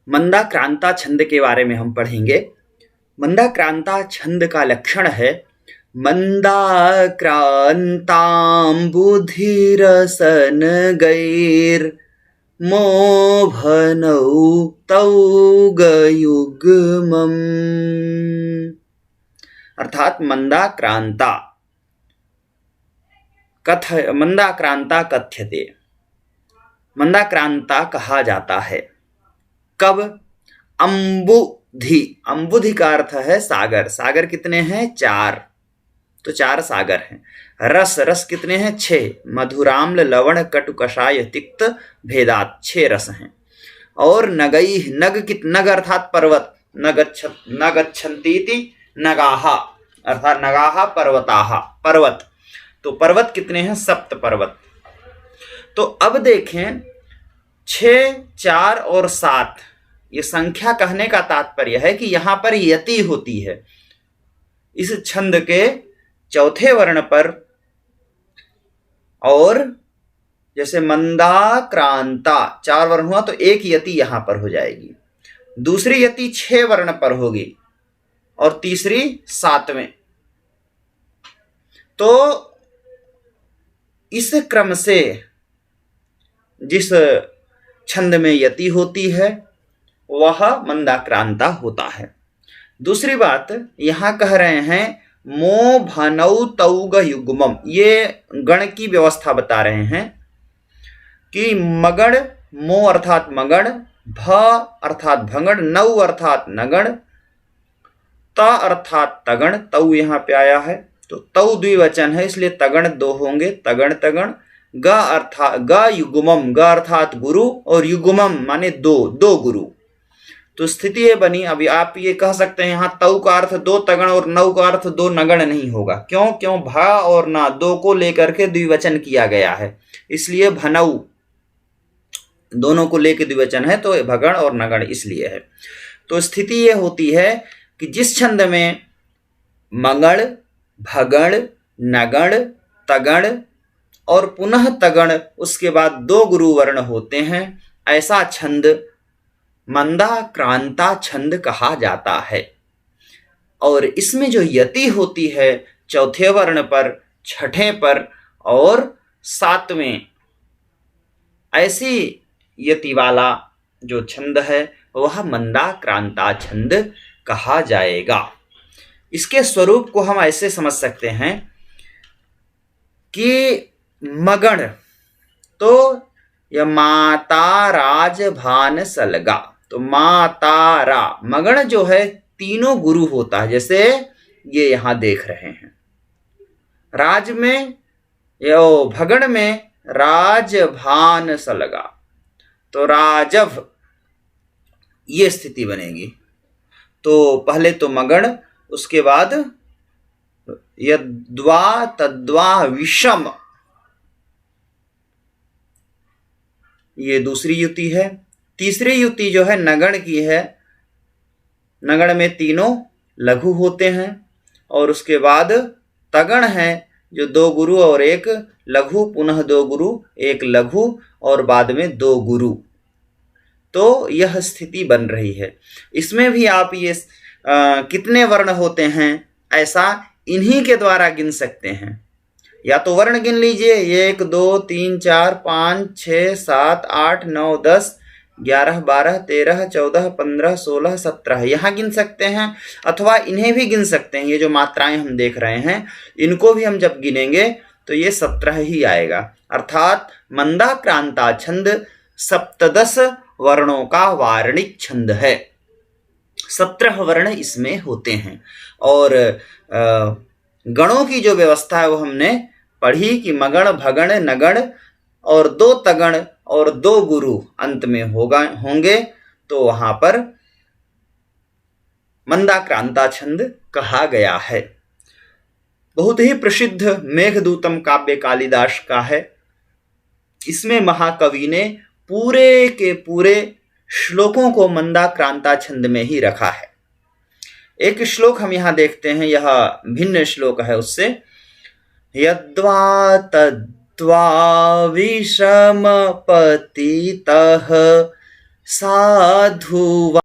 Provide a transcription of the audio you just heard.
मंदाक्रांता छंद के बारे में हम पढ़ेंगे। मंदाक्रांता छंद का लक्षण है मंदाक्रांताम्बुधिरसन गैर मोभनौ तौगयुग्मम्। अर्थात मंदाक्रांता कथ्यते, मंदाक्रांता कहा जाता है। कब? अम्बुधि, अम्बुधि का अर्थ है सागर। सागर कितने हैं? 4, तो 4 सागर हैं। रस, रस कितने हैं? 6। मधुराम्ल लवण कटु कषाय तिक्त भेदात, 6 रस हैं। और नगई, नग अर्थात पर्वत, न गच्छन्तीति नगाहा, अर्थात नगाहा पर्वताहा, पर्वत। तो पर्वत कितने हैं? 7 पर्वत। तो अब देखें 6, 4 और 7, ये संख्या कहने का तात्पर्य है कि यहां पर यति होती है। इस छंद के चौथे वर्ण पर, और जैसे मंदाक्रांता 4 वर्ण हुआ तो एक यति यहां पर हो जाएगी, दूसरी यति 6 वर्ण पर होगी और तीसरी 7वें। तो इस क्रम से जिस छंद में यति होती है वह मंदाक्रांता होता है। दूसरी बात यहां कह रहे हैं मो भनौ तौग युग्मम, ये गण की व्यवस्था बता रहे हैं कि मगण, मो अर्थात मगण, भ अर्थात भंगण, नौ अर्थात नगण, त अर्थात तगण, तौ यहां पे आया है तो तौ द्विवचन है इसलिए तगण 2 होंगे, तगण तगण। ग अर्थात ग युग्मम, ग अर्थात गुरु और युग्मम माने 2 गुरु। तो स्थिति ये बनी। अभी आप ये कह सकते हैं यहाँ तौ का अर्थ 2 तगण और नौ का अर्थ 2 नगण नहीं होगा। क्यों? भा और ना 2 को लेकर के द्विवचन किया गया है, इसलिए भनौ, दोनों को लेकर द्विवचन है तो भगण और नगण इसलिए है। तो स्थिति ये होती है कि जिस छंद में मगण, भगण, नगण, तगण और पुनः तगण, उसके बाद 2 गुरु वर्ण होते हैं, ऐसा छंद मंदाक्रांता छंद कहा जाता है। और इसमें जो यति होती है चौथे वर्ण पर, छठे पर और 7वें, ऐसी यति वाला जो छंद है वह मंदाक्रांता छंद कहा जाएगा। इसके स्वरूप को हम ऐसे समझ सकते हैं कि मगण, तो यह माता राज भान सलगा, तो मातारा मगण जो है 3 गुरु होता है, जैसे ये यहां देख रहे हैं। राज में यो भगण में राज भान सलगा, तो राजव, ये स्थिति बनेगी। तो पहले तो मगण, उसके बाद यद्वा तद्वा विषम, ये दूसरी युति है। तीसरी युति जो है नगण की है, नगण में 3 लघु होते हैं और उसके बाद तगण है जो 2 गुरु और 1 लघु, पुनः 2 गुरु 1 लघु और बाद में 2 गुरु। तो यह स्थिति बन रही है। इसमें भी आप ये कितने वर्ण होते हैं ऐसा इन्हीं के द्वारा गिन सकते हैं। या तो वर्ण गिन लीजिए, 1 2 3 4 5 6 7 8 9 10 11 12 13 14 15 16 17 यहाँ गिन सकते हैं, अथवा इन्हें भी गिन सकते हैं। ये जो मात्राएं हम देख रहे हैं इनको भी हम जब गिनेंगे तो ये 17 ही आएगा। अर्थात मंदाक्रांता छंद 17 वर्णों का वार्णिक छंद है। 17 वर्ण इसमें होते हैं। और गणों की जो व्यवस्था है वो हमने पढ़ी कि मगण, भगण, नगण और 2 तगण और 2 गुरु अंत में होंगे, तो वहां पर मंदाक्रांता छंद कहा गया है। बहुत ही प्रसिद्ध मेघदूतम काव्य कालिदास का है। इसमें महाकवि ने पूरे के पूरे श्लोकों को मंदाक्रांता छंद में ही रखा है। एक श्लोक हम यहां देखते हैं, यह भिन्न श्लोक है उससे। यद्वा तद्वा विषम पतितः साधु